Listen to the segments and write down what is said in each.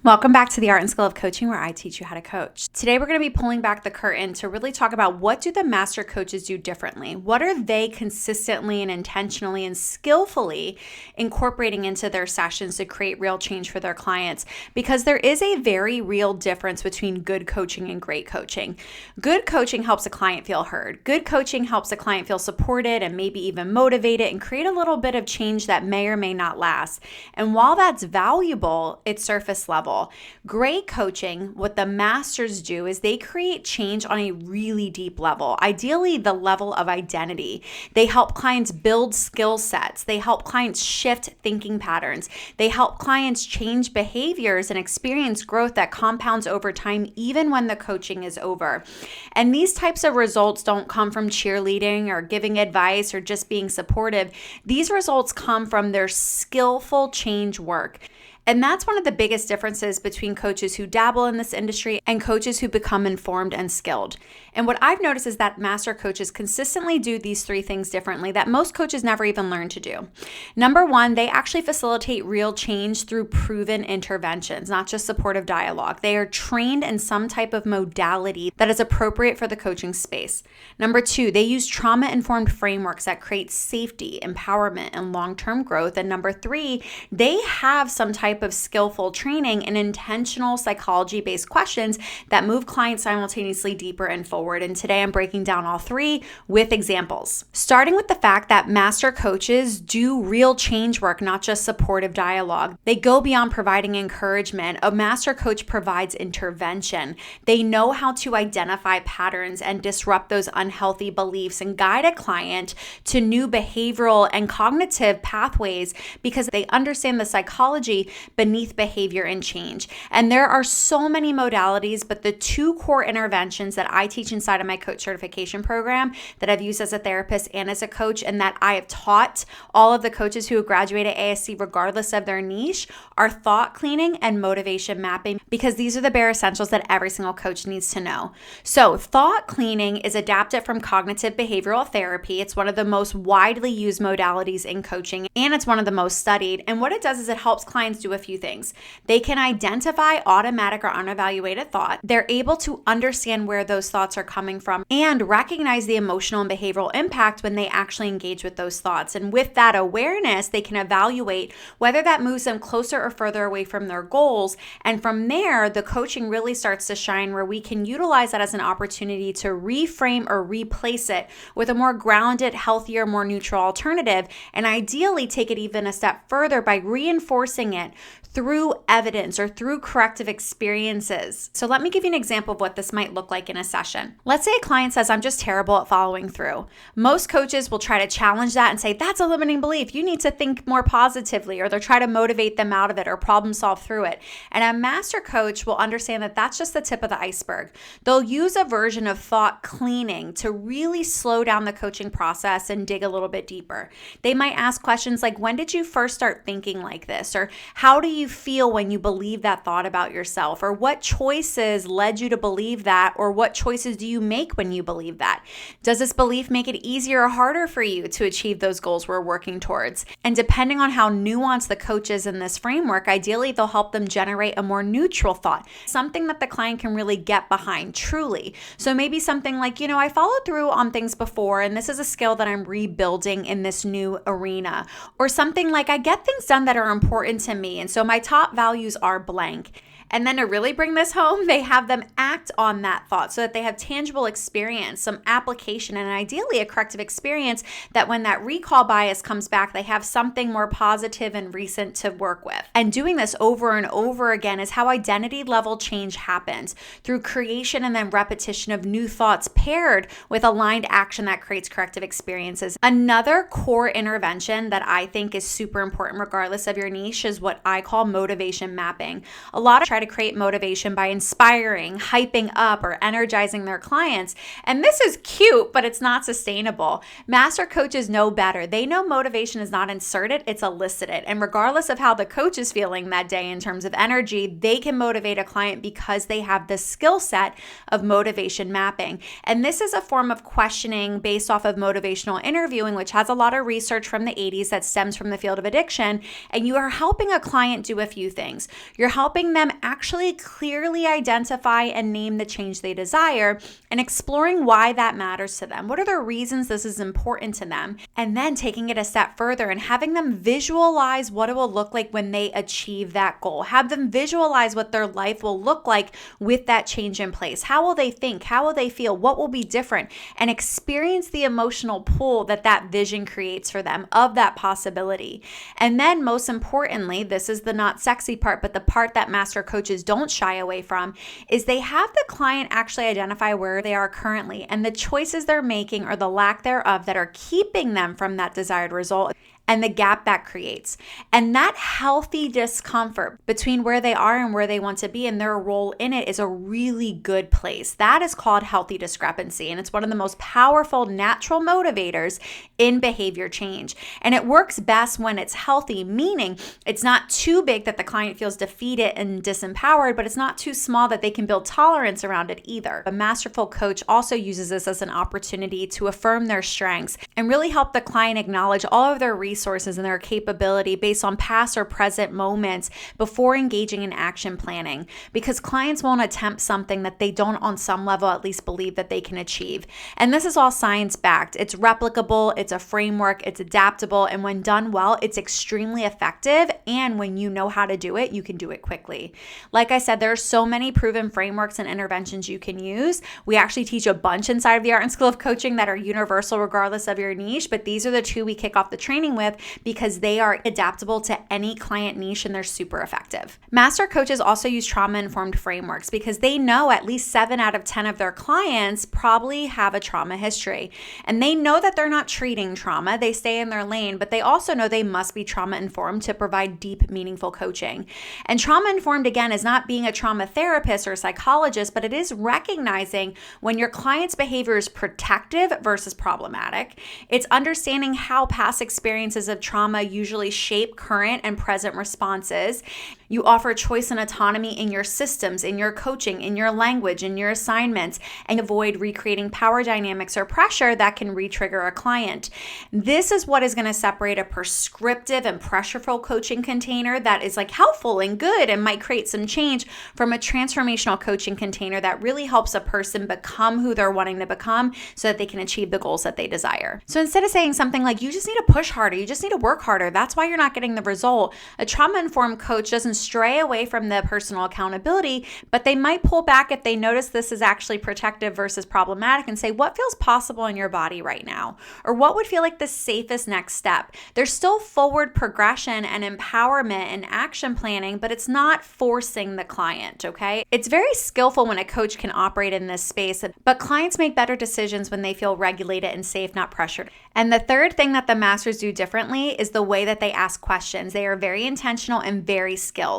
Welcome back to the Art and Skill of Coaching, where I teach you how to coach. Today, we're going to be pulling back the curtain to really talk about what do the master coaches do differently? What are they consistently and intentionally and skillfully incorporating into their sessions to create real change for their clients? Because there is a very real difference between good coaching and great coaching. Good coaching helps a client feel heard. Good coaching helps a client feel supported and maybe even motivated and create a little bit of change that may or may not last. And while that's valuable, it's surface level. Great coaching, what the masters do is they create change on a really deep level, ideally the level of identity. They help clients build skill sets. They help clients shift thinking patterns. They help clients change behaviors and experience growth that compounds over time, even when the coaching is over. And these types of results don't come from cheerleading or giving advice or just being supportive. These results come from their skillful change work. And that's one of the biggest differences between coaches who dabble in this industry and coaches who become informed and skilled. And what I've noticed is that master coaches consistently do these three things differently that most coaches never even learn to do. Number one, they actually facilitate real change through proven interventions, not just supportive dialogue. They are trained in some type of modality that is appropriate for the coaching space. Number two, they use trauma-informed frameworks that create safety, empowerment, and long-term growth. And number three, they have some type of skillful training and intentional psychology-based questions that move clients simultaneously deeper and forward. And today I'm breaking down all three with examples. Starting with the fact that master coaches do real change work, not just supportive dialogue. They go beyond providing encouragement. A master coach provides intervention. They know how to identify patterns and disrupt those unhealthy beliefs and guide a client to new behavioral and cognitive pathways because they understand the psychology beneath behavior and change. And there are so many modalities, but the two core interventions that I teach inside of my coach certification program that I've used as a therapist and as a coach, and that I have taught all of the coaches who have graduated ASC regardless of their niche, are thought cleaning and motivation mapping, because these are the bare essentials that every single coach needs to know. So thought cleaning is adapted from cognitive behavioral therapy. It's one of the most widely used modalities in coaching, and it's one of the most studied. And what it does is it helps clients do a few things. They can identify automatic or unevaluated thought. They're able to understand where those thoughts are coming from and recognize the emotional and behavioral impact when they actually engage with those thoughts. And with that awareness, they can evaluate whether that moves them closer or further away from their goals. And from there, the coaching really starts to shine, where we can utilize that as an opportunity to reframe or replace it with a more grounded, healthier, more neutral alternative, and ideally take it even a step further by reinforcing it through evidence or through corrective experiences. So let me give you an example of what this might look like in a session. Let's say a client says, I'm just terrible at following through. Most coaches will try to challenge that and say, that's a limiting belief. You need to think more positively, or they'll try to motivate them out of it or problem solve through it. And a master coach will understand that that's just the tip of the iceberg. They'll use a version of thought cleaning to really slow down the coaching process and dig a little bit deeper. They might ask questions like, when did you first start thinking like this? Or how do you feel when you believe that thought about yourself? Or what choices led you to believe that? Or what choices do you make when you believe that? Does this belief make it easier or harder for you to achieve those goals we're working towards? And depending on how nuanced the coach is in this framework, ideally they'll help them generate a more neutral thought, something that the client can really get behind truly. So maybe something like, I followed through on things before, and this is a skill that I'm rebuilding in this new arena. Or something like, I get things done that are important to me, and so my top values are blank. And then to really bring this home, they have them act on that thought so that they have tangible experience, some application, and ideally a corrective experience that when that recall bias comes back, they have something more positive and recent to work with. And doing this over and over again is how identity level change happens, through creation and then repetition of new thoughts paired with aligned action that creates corrective experiences. Another core intervention that I think is super important regardless of your niche is what I call motivation mapping. A lot of try to create motivation by inspiring, hyping up, or energizing their clients. And this is cute, but it's not sustainable. Master coaches know better. They know motivation is not inserted, it's elicited. And regardless of how the coach is feeling that day in terms of energy, they can motivate a client because they have the skill set of motivation mapping. And this is a form of questioning based off of motivational interviewing, which has a lot of research from the 80s that stems from the field of addiction. And you are helping a client client do a few things. You're helping them actually clearly identify and name the change they desire and exploring why that matters to them. What are the reasons this is important to them? And then taking it a step further and having them visualize what it will look like when they achieve that goal. Have them visualize what their life will look like with that change in place. How will they think? How will they feel? What will be different? And experience the emotional pull that that vision creates for them of that possibility. And then most importantly, this is the not sexy part, but the part that master coaches don't shy away from, is they have the client actually identify where they are currently and the choices they're making or the lack thereof that are keeping them from that desired result, and the gap that creates. And that healthy discomfort between where they are and where they want to be and their role in it is a really good place. That is called healthy discrepancy. And it's one of the most powerful natural motivators in behavior change. And it works best when it's healthy, meaning it's not too big that the client feels defeated and disempowered, but it's not too small that they can build tolerance around it either. A masterful coach also uses this as an opportunity to affirm their strengths and really help the client acknowledge all of their resources and their capability based on past or present moments before engaging in action planning, because clients won't attempt something that they don't on some level at least believe that they can achieve. And this is all science backed. It's replicable, it's a framework, it's adaptable, and when done well, it's extremely effective. And when you know how to do it, you can do it quickly. Like I said, there are so many proven frameworks and interventions you can use. We actually teach a bunch inside of the Art and Skill of Coaching that are universal regardless of your niche, but these are the two we kick off the training with because they are adaptable to any client niche and they're super effective. Master coaches also use trauma-informed frameworks because they know at least 7 out of 10 of their clients probably have a trauma history. And they know that they're not treating trauma, they stay in their lane, but they also know they must be trauma-informed to provide deep, meaningful coaching. And trauma-informed, again, is not being a trauma therapist or a psychologist, but it is recognizing when your client's behavior is protective versus problematic. It's understanding how past experiences of trauma usually shape current and present responses. You offer choice and autonomy in your systems, in your coaching, in your language, in your assignments, and avoid recreating power dynamics or pressure that can re-trigger a client. This is what is going to separate a prescriptive and pressureful coaching container that is like helpful and good and might create some change from a transformational coaching container that really helps a person become who they're wanting to become so that they can achieve the goals that they desire. So instead of saying something like, you just need to push harder, you just need to work harder, that's why you're not getting the result, a trauma-informed coach doesn't stray away from the personal accountability, but they might pull back if they notice this is actually protective versus problematic and say, what feels possible in your body right now? Or what would feel like the safest next step? There's still forward progression and empowerment and action planning, but it's not forcing the client, okay? It's very skillful when a coach can operate in this space, but clients make better decisions when they feel regulated and safe, not pressured. And the third thing that the masters do differently is the way that they ask questions. They are very intentional and very skilled.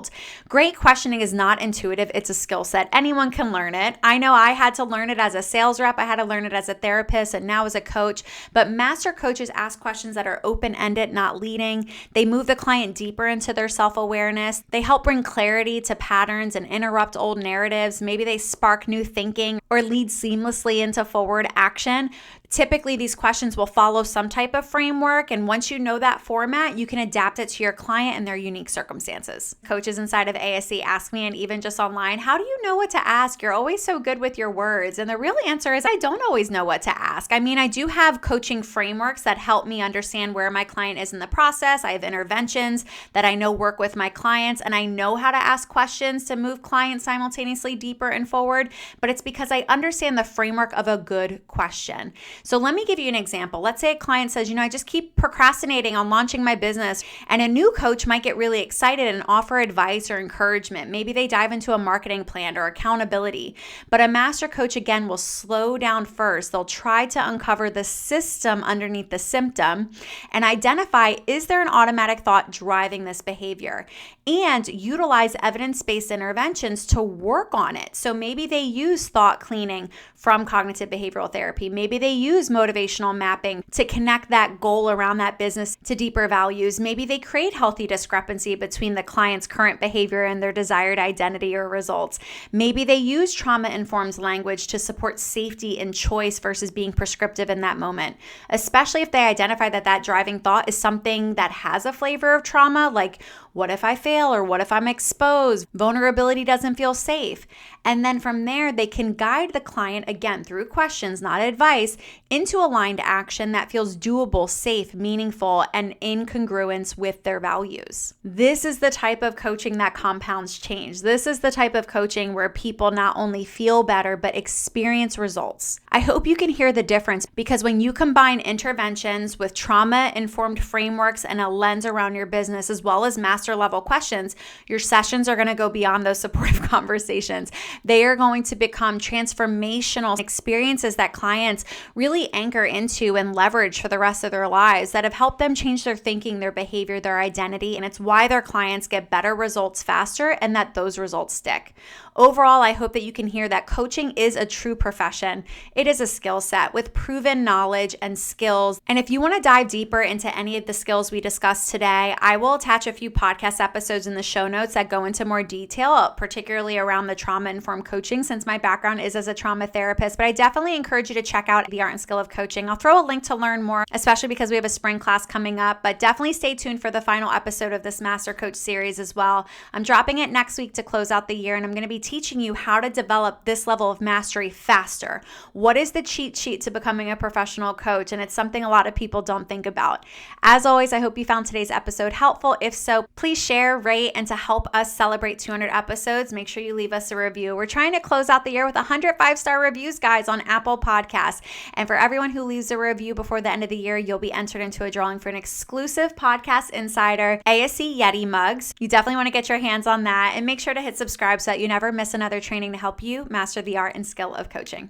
Great questioning is not intuitive, it's a skill set. Anyone can learn it. I know I had to learn it as a sales rep, I had to learn it as a therapist, and now as a coach. But master coaches ask questions that are open-ended, not leading. They move the client deeper into their self-awareness. They help bring clarity to patterns and interrupt old narratives. Maybe they spark new thinking or lead seamlessly into forward action. Typically, these questions will follow some type of framework, and once you know that format, you can adapt it to your client and their unique circumstances. Coaches inside of ASC ask me, and even just online, how do you know what to ask? You're always so good with your words. And the real answer is I don't always know what to ask. I mean, I do have coaching frameworks that help me understand where my client is in the process. I have interventions that I know work with my clients, and I know how to ask questions to move clients simultaneously deeper and forward, but it's because I understand the framework of a good question. So let me give you an example. Let's say a client says, I just keep procrastinating on launching my business, and a new coach might get really excited and offer advice or encouragement. Maybe they dive into a marketing plan or accountability, but a master coach, again, will slow down first. They'll try to uncover the system underneath the symptom and identify, is there an automatic thought driving this behavior? And utilize evidence-based interventions to work on it. So maybe they use thought cleaning from cognitive behavioral therapy. Maybe they use motivational mapping to connect that goal around that business to deeper values. Maybe they create healthy discrepancy between the client's current behavior and their desired identity or results. Maybe they use trauma-informed language to support safety and choice versus being being prescriptive in that moment, especially if they identify that that driving thought is something that has a flavor of trauma, like what if I fail, or what if I'm exposed? Vulnerability doesn't feel safe. And then from there, they can guide the client, again, through questions, not advice, into aligned action that feels doable, safe, meaningful, and in congruence with their values. This is the type of coaching that compounds change. This is the type of coaching where people not only feel better, but experience results. I hope you can hear the difference, because when you combine interventions with trauma-informed frameworks and a lens around your business, as well as master level questions, your sessions are going to go beyond those supportive conversations. They are going to become transformational experiences that clients really anchor into and leverage for the rest of their lives, that have helped them change their thinking, their behavior, their identity, and it's why their clients get better results faster and that those results stick. Overall, I hope that you can hear that coaching is a true profession. It is a skill set with proven knowledge and skills. And if you want to dive deeper into any of the skills we discussed today, I will attach a few podcast episodes in the show notes that go into more detail, particularly around the trauma-informed coaching, since my background is as a trauma therapist. But I definitely encourage you to check out the art and skill of coaching. I'll throw a link to learn more, especially because we have a spring class coming up. But definitely stay tuned for the final episode of this Master Coach series as well. I'm dropping it next week to close out the year, and I'm going to be teaching you how to develop this level of mastery faster. What is the cheat sheet to becoming a professional coach? And it's something a lot of people don't think about. As always, I hope you found today's episode helpful. If so, please share, rate, and to help us celebrate 200 episodes, make sure you leave us a review. We're trying to close out the year with 100 5-star reviews, guys, on Apple Podcasts. And for everyone who leaves a review before the end of the year, you'll be entered into a drawing for an exclusive Podcast Insider ASC Yeti mugs. You definitely want to get your hands on that, and make sure to hit subscribe so that you never miss another training to help you master the art and skill of coaching.